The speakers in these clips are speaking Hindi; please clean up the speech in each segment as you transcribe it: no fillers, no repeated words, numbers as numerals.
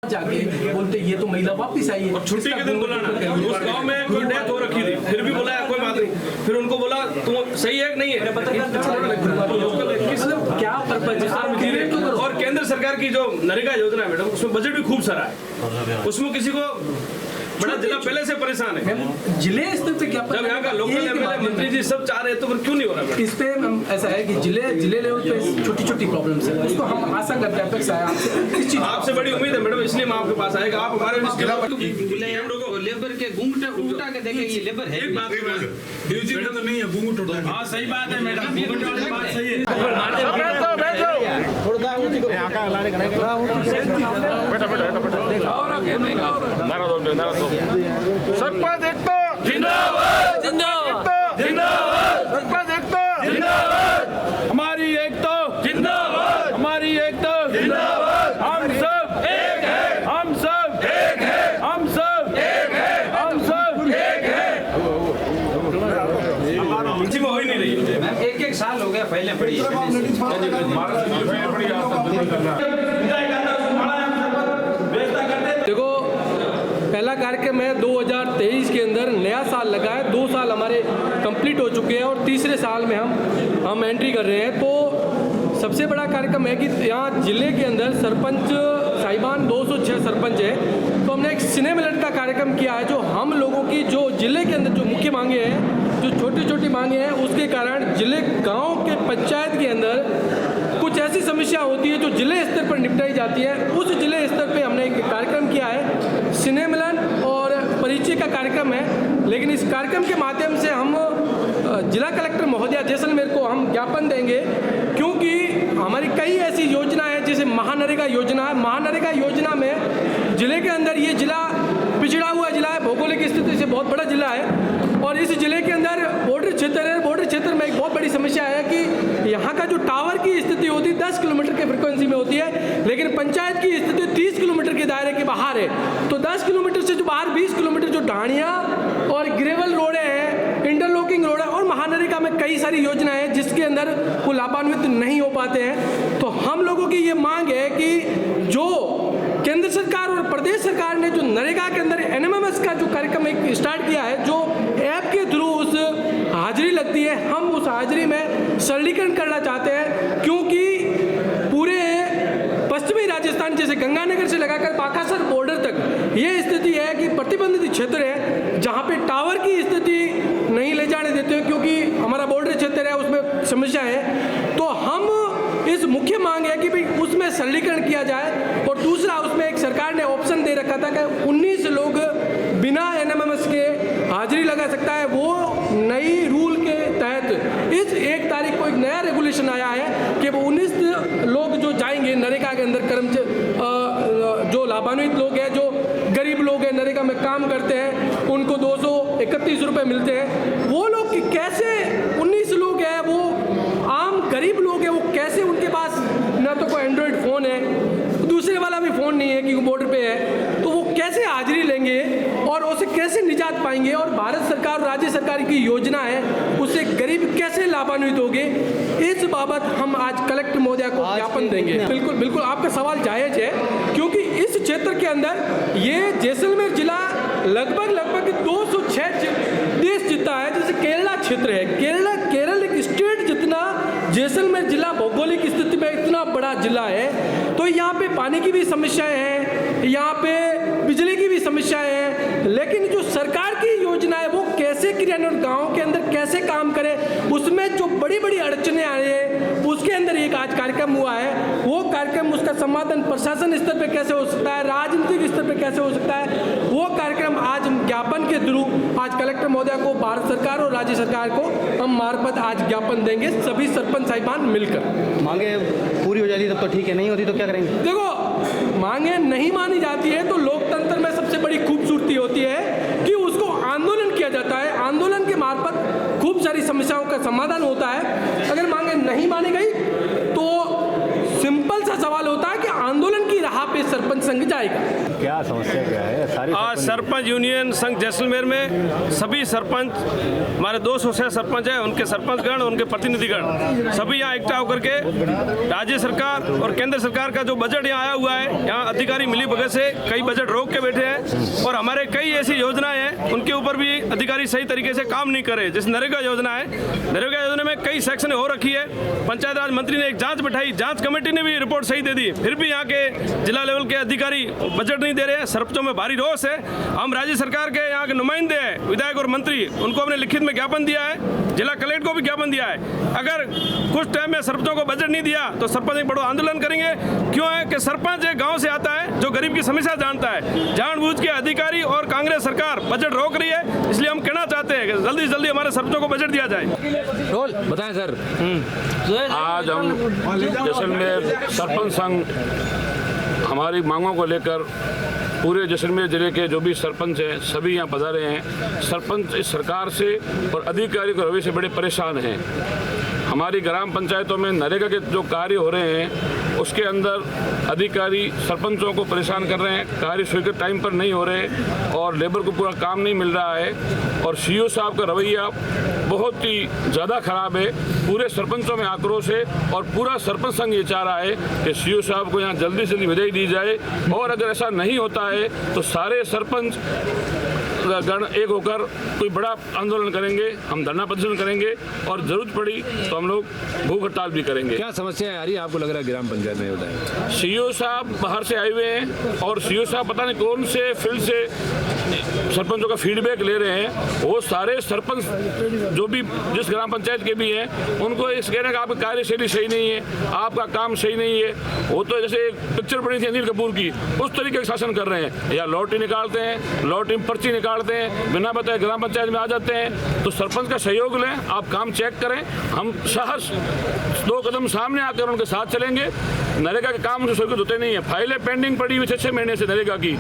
जाके बोलते ये तो महिला वापस आई है और छुट्टी के दिन बुलाना। उस गांव में कोई डेथ हो रखी थी, फिर भी बुलाया, कोई बात नहीं। फिर उनको बोला तुम सही है कि नहीं है, मतलब क्या पर्पज है। और केंद्र सरकार की जो नरेगा योजना है मैडम, उसमें बजट भी खूब सारा है, उसमें किसी को बड़ा जिला पहले से परेशान है। जिले स्तर पे क्या जब यहाँ का लोकल एमएलए मंत्री जी सब चाह रहे हैं तो फिर क्यों नहीं हो रहा? इस पे ऐसा है कि जिले लेवल पे छोटी छोटी प्रॉब्लम्स है, उसको हम आशा करते हैं, अपेक्षा है आपसे। आपसे बड़ी उम्मीद है मैडम, इसलिए मैं आपके पास आएगा। आप हमारे लेबर के घूंघट उठा के देखें, ये लेबर है एक बात तो नहीं है, घूंघट उठा। हाँ सही बात है मैडम, घूंघट वाली बात सही है। सरपंच एक तो जिंदाबाद जिंदाबाद जिंदाबाद सरपंच एक तो जिंदाबाद हमारी एक तो जिंदाबाद हमारी एक तो जिंदाबाद हम सब एक है, हम सब एक है, हम सब एक है, हम सब एक है। किसी में हो ही नहीं रही। एक एक साल हो गया पहले पड़ी देखो, पहला कार्यक्रम है 2023 के अंदर, नया साल लगा है, 2 साल हमारे कंप्लीट हो चुके हैं और तीसरे साल में हम एंट्री कर रहे हैं। तो सबसे बड़ा कार्यक्रम है कि यहाँ जिले के अंदर सरपंच साहिबान 206 सरपंच है, तो हमने एक सिने मिलट का कार्यक्रम किया है, जो हम लोगों की जो जिले के अंदर जो मुख्य मांगे हैं, जो छोटी छोटी मांगे हैं, उसके कारण जिले गाँव के पंचायत के अंदर कुछ ऐसी समस्या होती है जो जिले स्तर पर निपटाई जाती है। उस जिले स्तर पे हमने एक कार्यक्रम किया है, सिने मिलन और परिचय का कार्यक्रम है। लेकिन इस कार्यक्रम के माध्यम से हम जिला कलेक्टर महोदया जैसलमेर को हम ज्ञापन देंगे, क्योंकि हमारी कई ऐसी योजना है, जैसे महानरेगा योजना है। महानरेगा योजना में जिले के अंदर, ये जिला पिछड़ा हुआ जिला है, भौगोलिक स्थिति से बहुत बड़ा जिला है, और इस जिले के अंदर बॉर्डर क्षेत्र है। बॉर्डर क्षेत्र में एक बहुत बड़ी समस्या है कि यहाँ का जो टावर की स्थिति होती है 10 किलोमीटर के फ्रिक्वेंसी में होती है, लेकिन पंचायत की स्थिति 30 किलोमीटर के दायरे के बाहर है। तो 10 किलोमीटर से जो बाहर 20 किलोमीटर जो ढाणियाँ और ग्रेवल रोडें हैं, इंटरलॉकिंग रोड है, और महानरेगा में कई सारी योजनाएं हैं जिसके अंदर वो लाभान्वित नहीं हो पाते हैं। तो हम लोगों की ये मांग है कि जो केंद्र सरकार और प्रदेश सरकार ने जो नरेगा के अंदर एनएमएमएस का जो कार्यक्रम एक स्टार्ट किया है, जो ऐप के थ्रू उस हाजिरी लगती है, हम उस हाजिरी में सरलीकरण करना चाहते हैं, क्योंकि पूरे पश्चिमी राजस्थान जैसे गंगानगर से लगाकर बाकासर बॉर्डर तक ये स्थिति है कि प्रतिबंधित क्षेत्र है, जहाँ पे टावर की स्थिति नहीं ले जाने देते हैं, क्योंकि हमारा बॉर्डर क्षेत्र है, उसमें समस्या है। तो हम इस मुख्य मांग है कि भाई उसमें सरलीकरण किया जाए। और दूसरा, उसमें एक सरकार ने ऑप्शन दे रखा था कि 19 लोग बिना एनएमएमएस के हाजिरी लगा सकता है। वो नई रूल के तहत इस 1 तारीख को एक नया रेगुलेशन आया है कि वो 19 लोग जो जाएंगे नरेगा के अंदर, जो लाभान्वित लोग हैं, जो गरीब लोग हैं, नरेगा में काम करते हैं, उनको 231 रुपये मिलते हैं। वो लोग कैसे, 19 लोग हैं, वो आम गरीब लोग हैं, वो कैसे, उनके पास ना तो कोई एंड्रॉयड फ़ोन है, दूसरे वाला भी फ़ोन नहीं है क्योंकि बॉर्डर पे है, तो वो कैसे हाजिरी लेंगे और उसे कैसे निजात पाएंगे? और भारत सरकार और राज्य सरकार की योजना है, उससे गरीब कैसे लाभान्वित होंगे? इस बाबत हम आज कलेक्टर महोदया को ज्ञापन देंगे। बिल्कुल बिल्कुल, आपका सवाल जायज़ है, क्योंकि इस क्षेत्र के अंदर ये जैसलमेर जिला लगभग 206 देश जीता है। जैसे केरला क्षेत्र है, केरल एक स्टेट जितना जैसलमेर जिला भौगोलिक स्थिति में इतना बड़ा जिला है। तो यहाँ पे पानी की भी समस्याएं हैं, यहाँ पे बिजली की भी समस्याएं हैं, लेकिन जो सरकार की योजना है वो कैसे क्रियान्वयन, गाँव के अंदर कैसे काम करे, उसमें जो बड़ी बड़ी अड़चने आ रही है, उसके अंदर एक आज कार्यक्रम हुआ है। वो कार्यक्रम, उसका समाधान प्रशासन स्तर पे कैसे हो सकता है, राजनीतिक स्तर पे कैसे हो सकता है, वो कार्यक्रम आज हम ज्ञापन के थ्रू आज कलेक्टर महोदया को, भारत सरकार और राज्य सरकार को हम मार्फत आज ज्ञापन देंगे, सभी सरपंच साहिबान मिलकर। मांगे पूरी हो जाती तब तो ठीक है, नहीं होती तो क्या करेंगे? देखो, मांगे नहीं मानी जाती है तो लोकतंत्र में सबसे बड़ी खूबसूरती होती है कि उसको आंदोलन किया जाता है, आंदोलन के मार्फत खूब सारी समस्याओं का समाधान होता है। अगर मांगे नहीं मानी गई तो सिंपल सा सवाल होता है कि आंदोलन की राह पे सरपंच संघ जाएगा। क्या समस्या क्या है? सारी आज सरपंच यूनियन संघ जैसलमेर में सभी सरपंच, हमारे 200 से सरपंच हैं, उनके सरपंचगण, उनके प्रतिनिधिगण सभी यहाँ इकट्ठा होकर के राज्य सरकार और केंद्र सरकार का जो बजट यहाँ आया हुआ है, यहाँ अधिकारी मिली भगत से कई बजट रोक के बैठे हैं और हमारे कई ऐसी योजनाएं हैं उनके ऊपर भी अधिकारी सही तरीके से काम नहीं करे। जैसे नरेगा योजना है, नरेगा योजना में कई सेक्शन हो रखी है, पंचायत राज मंत्री ने एक जांच बैठाई, जांच कमेटी ने भी रिपोर्ट सही दे दी, फिर भी यहाँ के जिला लेवल के अधिकारी बजट नहीं दे रहे हैं। सरपंचों में भारी रोष है। हम राज्य सरकार के यहाँ के नुमाइंदे हैं, विधायक और मंत्री, उनको हमने लिखित में ज्ञापन दिया है, जिला कलेक्टर को भी ज्ञापन दिया है। अगर कुछ टाइम में सरपंचों को बजट नहीं दिया तो सरपंच एक बड़ा आंदोलन करेंगे। क्यों है कि सरपंच एक गांव से आता है जो गरीब की समस्या जानता है। जानबूझ के अधिकारी और कांग्रेस सरकार बजट रोक रही है, इसलिए हम कहना चाहते हैं कि जल्दी से जल्दी हमारे सरपंचों को बजट दिया जाए। बताएं सर। आज हम जैसलमेर सरपंच संघ हमारी मांगों को लेकर पूरे जैसलमेर जिले के जो भी सरपंच हैं सभी यहाँ पधारे हैं। सरपंच इस सरकार से और अधिकारी के रवैये से बड़े परेशान हैं। हमारी ग्राम पंचायतों में नरेगा के जो कार्य हो रहे हैं उसके अंदर अधिकारी सरपंचों को परेशान कर रहे हैं, कार्य स्वीकृत टाइम पर नहीं हो रहे और लेबर को पूरा काम नहीं मिल रहा है और सीईओ साहब का रवैया बहुत ही ज़्यादा खराब है। पूरे सरपंचों में आक्रोश है और पूरा सरपंच संघ ये चाह रहा है कि सीईओ साहब को यहाँ जल्दी से विदाई दी जाए और अगर ऐसा नहीं होता है तो सारे सरपंच गण एक होकर कोई बड़ा आंदोलन करेंगे, हम धरना प्रदर्शन करेंगे और जरूरत पड़ी तो हम लोग भूख हड़ताल भी करेंगे। क्या समस्या आ रही है आपको लग रहा है ग्राम पंचायत में? बताएं। सीईओ साहब बाहर से आए हुए हैं और सीईओ साहब पता नहीं कौन से फील्ड से सरपंचों का फीडबैक ले रहे हैं। वो सारे सरपंच जो भी जिस ग्राम पंचायत के भी हैं उनको इस कह रहे हैं कि आपकी कार्यशैली सही नहीं है, आपका काम सही नहीं है। वो तो जैसे एक पिक्चर बनी थी अनिल कपूर की, उस तरीके का शासन कर रहे हैं। या लॉटरी निकालते हैं, लॉटरी में पर्ची निकालते हैं, बिना बताए ग्राम पंचायत में आ जाते हैं। तो सरपंच का सहयोग लें, आप काम चेक करें, हम साहस 2 कदम सामने आकर उनके साथ चलेंगे। नरेगा के काम उनसे स्वीकृत होते नहीं है, फाइलें पेंडिंग पड़ी हुई 6 महीने से नरेगा की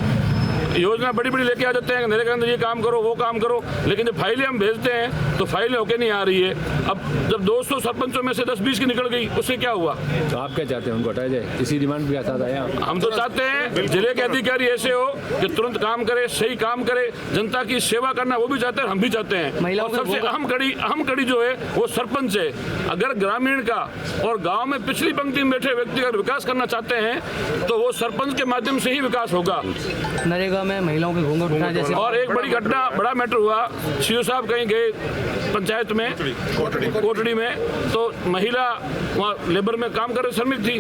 योजना बड़ी बड़ी लेके आ जाते हैं, नरेगा के अंदर ये काम करो वो काम करो, लेकिन जब फाइलें हम भेजते हैं तो फाइलें होके नहीं आ रही है। अब जब 200 सरपंचों में से 10-20 की निकल गई उससे क्या हुआ? तो आप क्या चाहते हैं उनको हटाया जाए? इसी डिमांड के साथ आया हम तो चाहते हैं जिले के अधिकारी ऐसे हो कि तुरंत काम करे, सही काम करे, जनता की सेवा करना वो भी चाहते हैं, हम भी चाहते हैं। और सबसे अहम कड़ी जो है वो सरपंच है। अगर ग्रामीण का और गाँव में पिछली पंक्ति में बैठे व्यक्ति का विकास करना चाहते हैं तो वो सरपंच के माध्यम से ही विकास होगा। नरेगा में महिलाओं के घूंघट उठा जैसे और एक बड़ी घटना, बड़ा मैटर हुआ, सीईओ साहब कहीं गए पंचायत में कोटड़ी में, तो महिला वहाँ लेबर में काम कर रही श्रमिक थी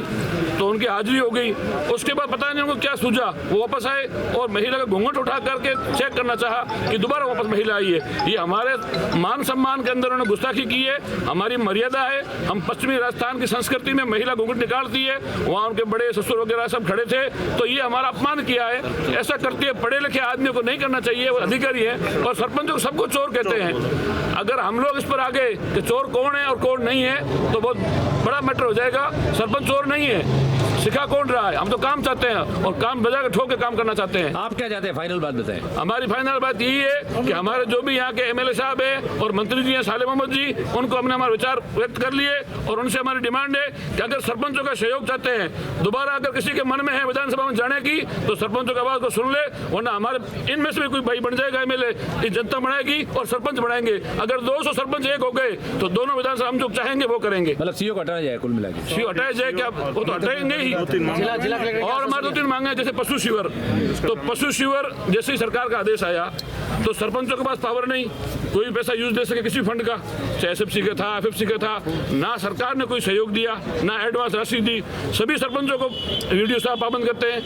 तो उनकी हाजिरी हो गई। उसके बाद पता नहीं उनको क्या सूझा, वो वापस आए और महिला का घूंघट उठा करके चेक करना चाहा कि दोबारा वापस महिला आई है। ये हमारे मान सम्मान के अंदर उन्होंने गुस्ताखी की है। हमारी मर्यादा है, हम पश्चिमी राजस्थान की संस्कृति में महिला घूंघट निकालती है, वहाँ उनके बड़े ससुर वगैरह सब खड़े थे, तो ये हमारा अपमान किया है। ऐसा करती है पढ़े लिखे आदमियों को नहीं करना चाहिए, वो अधिकारी है। और सरपंचों को सबको चोर कहते हैं। अगर हम लोग इस पर आ गए कि चोर कौन है और कौन नहीं है तो बहुत बड़ा मैटर हो जाएगा। सरपंच चोर नहीं है, सिखा कौन रहा है? हम तो काम चाहते हैं और काम बजा के ठोक के काम करना चाहते हैं। आप क्या चाहते हैं? फाइनल बात बताएं। हमारी फाइनल बात यही है कि हमारे जो भी यहाँ के एमएलए साहब हैं और मंत्री जी हैं साले मोहम्मद जी, उनको हमने हमारे विचार व्यक्त कर लिए और उनसे हमारी डिमांड है कि अगर सरपंचों का सहयोग चाहते हैं, दोबारा अगर किसी के मन में है विधानसभा में जाने की तो सरपंचों की आवाज़ को सुन ले, वरना हमारे इनमें से भी कोई भाई बन जाएगा एमएलए, ये जनता बनाएगी और सरपंच बनाएंगे। अगर 200 सरपंच एक हो गए तो दोनों विधानसभा हम जो चाहेंगे वो करेंगे। मतलब सीईओ को हटाया जाए, कुल मिला के सीईओ हटाया जाए क्या? वो तो हटाएंगे ही। और हमारे 2-3 मांगे, जैसे पशु शिविर, तो पशु शिविर जैसे ही सरकार का आदेश आया तो सरपंचों के पास पावर नहीं, कोई पैसा यूज दे सके किसी फंड का, चाहे एसएफसी का था, एफएफसी का था, ना सरकार ने कोई सहयोग दिया, ना एडवांस राशि दी। सभी सरपंचों को वीडियो साहब पाबंद करते हैं,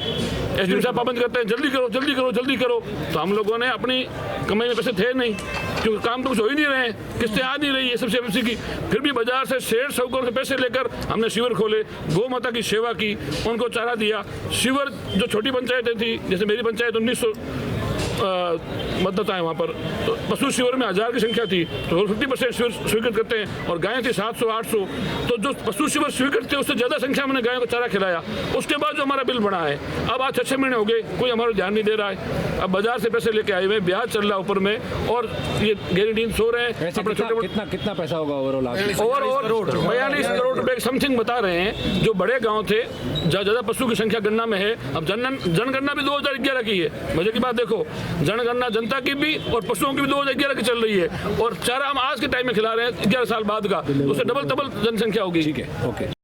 एसडीएम साहब पाबंद करते हैं, जल्दी करो जल्दी करो जल्दी करो। तो हम लोगों ने अपनी कमाई में पैसे थे नहीं, क्योंकि काम तो कुछ हो ही नहीं रहे, किस्तें आ नहीं रही एसएफसी एफएफसी की। फिर भी बाजार से 150 से पैसे लेकर हमने शिविर खोले, गौ माता की सेवा की, उनको चारा दिया। शिविर जो छोटी पंचायतें थी, जैसे मेरी पंचायत 1900 मतदाता है वहाँ पर, तो पशु शिविर में 1000 की संख्या थी तो 50% शिविर स्वीकृत करते हैं और गायें थी 700-800, तो जो पशु शिविर स्वीकृत थे उससे ज़्यादा संख्या में हमने गायों को चारा खिलाया। उसके बाद जो हमारा बिल बना है, अब आज 6 महीने हो गए, कोई हमारा ध्यान नहीं दे रहा है। अब बाजार से पैसे लेके आए हुए हैं, ब्याज चल रहा है ऊपर में, और ये गहरी नींद सो रहे हैं वैसे अपने कितना छोटे कितना कितना पैसा होगा ओवरऑल आप 42 करोड़ रुपए समथिंग बता रहे हैं। जो बड़े गांव थे जहाँ ज़्यादा पशु की संख्या गणना में है, अब जनगणना भी 2011 की है। मजे की बात देखो, जनगणना जनता की भी और पशुओं की भी 2011 की चल रही है, और चारा हम आज के टाइम में खिला रहे हैं 11 साल बाद का, उससे डबल जनसंख्या होगी। ठीक है, ओके।